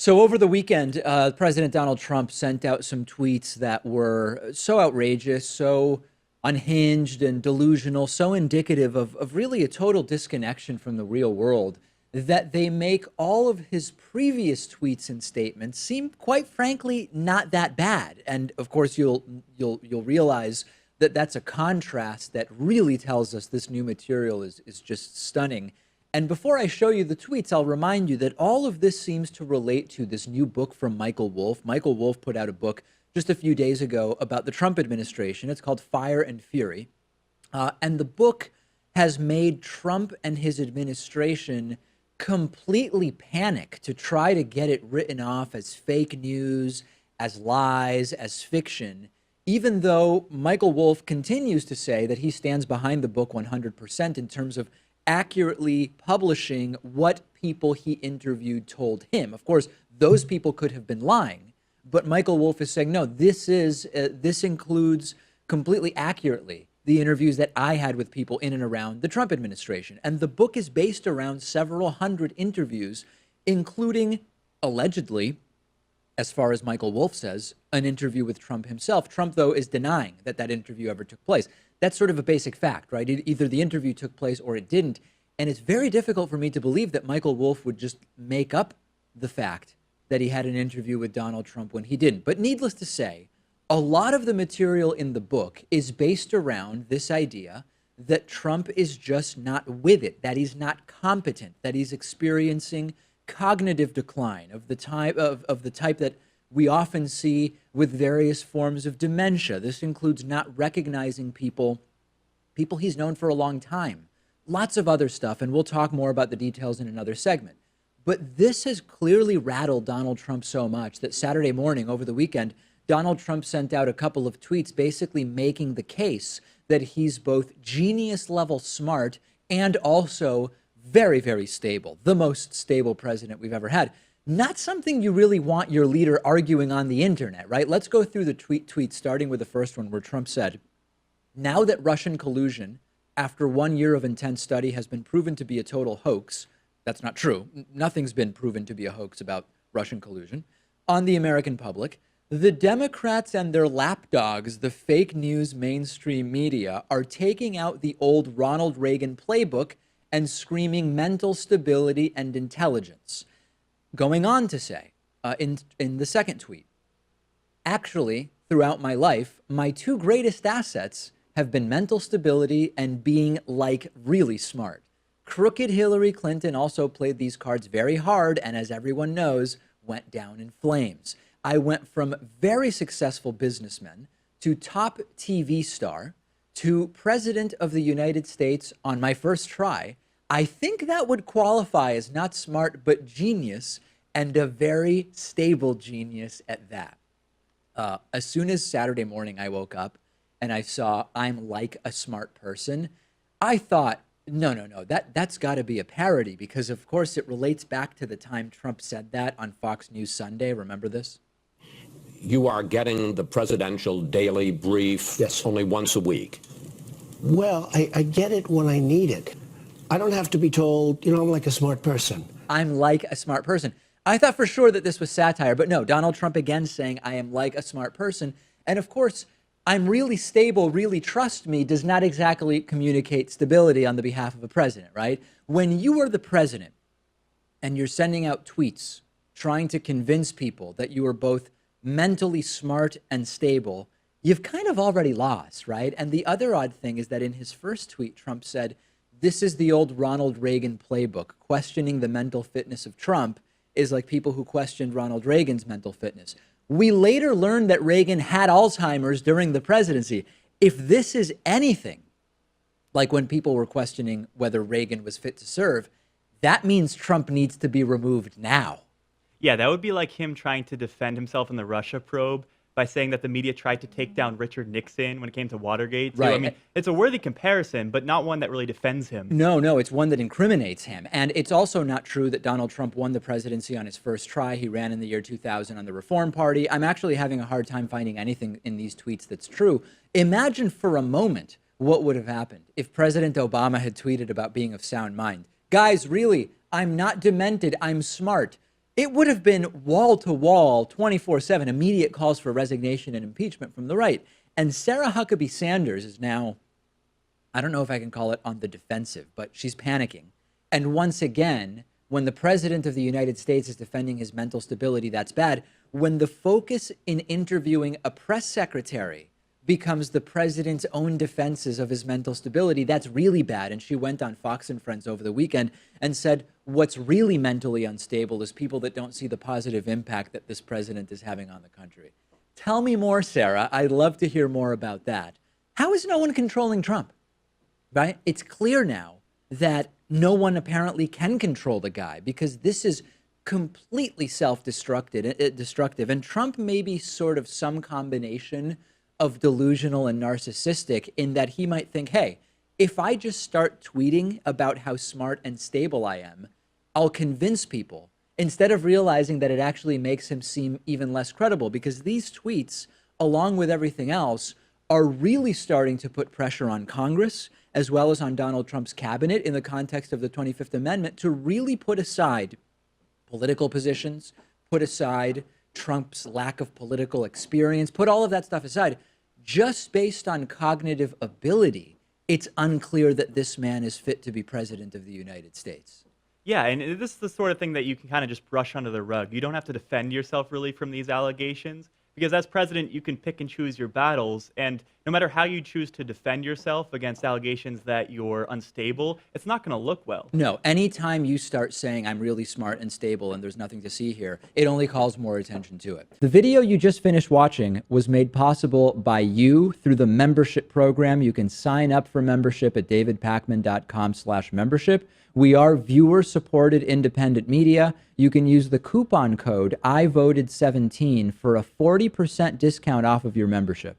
So over the weekend, President Donald Trump sent out some tweets that were so outrageous, so unhinged and delusional, so indicative of really a total disconnection from the real world that they make all of his previous tweets and statements seem, quite frankly, not that bad. And of course, you'll realize that that's a contrast that really tells us this new material is just stunning. And before I show you the tweets, I'll remind you that all of this seems to relate to this new book from Michael Wolff. Michael Wolff put out a book just a few days ago about the Trump administration. It's called Fire and Fury. And the book has made Trump and his administration completely panic to try to get it written off as fake news, as lies, as fiction, even though Michael Wolff continues to say that he stands behind the book 100% in terms of accurately publishing what people he interviewed told him. Of course, those people could have been lying, but Michael Wolff is saying, no, this includes completely accurately the interviews that I had with people in and around the Trump administration. And the book is based around several hundred interviews, including, allegedly, as far as Michael Wolff says, an interview with Trump himself. Trump, though, is denying that that interview ever took place. That's sort of a basic fact, right? Either the interview took place or it didn't. And it's very difficult for me to believe that Michael Wolff would just make up the fact that he had an interview with Donald Trump when he didn't. But needless to say, a lot of the material in the book is based around this idea that Trump is just not with it, that he's not competent, that he's experiencing cognitive decline of the type that we often see with various forms of dementia. This includes not recognizing people he's known for a long time. Lots of other stuff, and we'll talk more about the details in another segment. But this has clearly rattled Donald Trump so much that Saturday morning over the weekend, Donald Trump sent out a couple of tweets basically making the case that he's both genius-level smart and also very, very stable, the most stable president we've ever had. Not something you really want your leader arguing on the internet, right? Let's go through the tweets, starting with the first one where Trump said, now that Russian collusion, after 1 year of intense study, has been proven to be a total hoax. That's not true. Nothing's been proven to be a hoax about Russian collusion on the American public. The Democrats and their lapdogs, the fake news mainstream media, are taking out the old Ronald Reagan playbook and screaming mental stability and intelligence. Going on to say, in the second tweet, actually, throughout my life, my two greatest assets have been mental stability and being, like, really smart. Crooked Hillary Clinton also played these cards very hard and, as everyone knows, went down in flames. I went from very successful businessman to top TV star to president of the United States on my first try. I think that would qualify as not smart, but genius, and a very stable genius at that. As soon as Saturday morning I woke up and I saw I'm like a smart person, I thought, no, that's got to be a parody, because of course it relates back to the time Trump said that on Fox News Sunday. Remember this? You are getting the presidential daily brief. Yes. Only once a week. Well, I get it when I need it. I don't have to be told, I'm like a smart person. I'm like a smart person. I thought for sure that this was satire, but no, Donald Trump again saying I am like a smart person. And of course, I'm really stable, really trust me, does not exactly communicate stability on the behalf of a president, right? When you are the president and you're sending out tweets trying to convince people that you are both mentally smart and stable, you've kind of already lost, right? And the other odd thing is that in his first tweet, Trump said, this is the old Ronald Reagan playbook. Questioning the mental fitness of Trump is like people who questioned Ronald Reagan's mental fitness. We later learned that Reagan had Alzheimer's during the presidency. If this is anything like when people were questioning whether Reagan was fit to serve, that means Trump needs to be removed now. Yeah, that would be like him trying to defend himself in the Russia probe by saying that the media tried to take down Richard Nixon when it came to Watergate. Right. I mean, it's a worthy comparison, but not one that really defends him. No, it's one that incriminates him. And it's also not true that Donald Trump won the presidency on his first try. He ran in the year 2000 on the Reform Party. I'm actually having a hard time finding anything in these tweets that's true. Imagine for a moment what would have happened if President Obama had tweeted about being of sound mind. Guys, really, I'm not demented, I'm smart. it would have been wall to wall, 24/7, immediate calls for resignation and impeachment from the right. And Sarah Huckabee Sanders is now, I don't know if I can call it on the defensive, but she's panicking. And once again, when the president of the United States is defending his mental stability, that's bad. When the focus in interviewing a press secretary becomes the president's own defenses of his mental stability, that's really bad. And she went on Fox and Friends over the weekend and said, what's really mentally unstable is people that don't see the positive impact that this president is having on the country. Tell me more, Sarah. I'd love to hear more about that. How is no one controlling Trump? Right? It's clear now that no one apparently can control the guy because this is completely self-destructive. And Trump may be sort of some combination of delusional and narcissistic in that he might think, hey, if I just start tweeting about how smart and stable I am, I'll convince people, instead of realizing that it actually makes him seem even less credible, because these tweets, along with everything else, are really starting to put pressure on Congress as well as on Donald Trump's cabinet in the context of the 25th Amendment to really put aside political positions, put aside Trump's lack of political experience, put all of that stuff aside. Just based on cognitive ability, it's unclear that this man is fit to be president of the United States. Yeah, and this is the sort of thing that you can kind of just brush under the rug. You don't have to defend yourself really from these allegations, because as president, you can pick and choose your battles. And no matter how you choose to defend yourself against allegations that you're unstable, it's not going to look well. No, anytime you start saying I'm really smart and stable and there's nothing to see here, it only calls more attention to it. The video you just finished watching was made possible by you through the membership program. You can sign up for membership at davidpakman.com/membership. We are viewer-supported independent media. You can use the coupon code IVoted17 for a 40% discount off of your membership.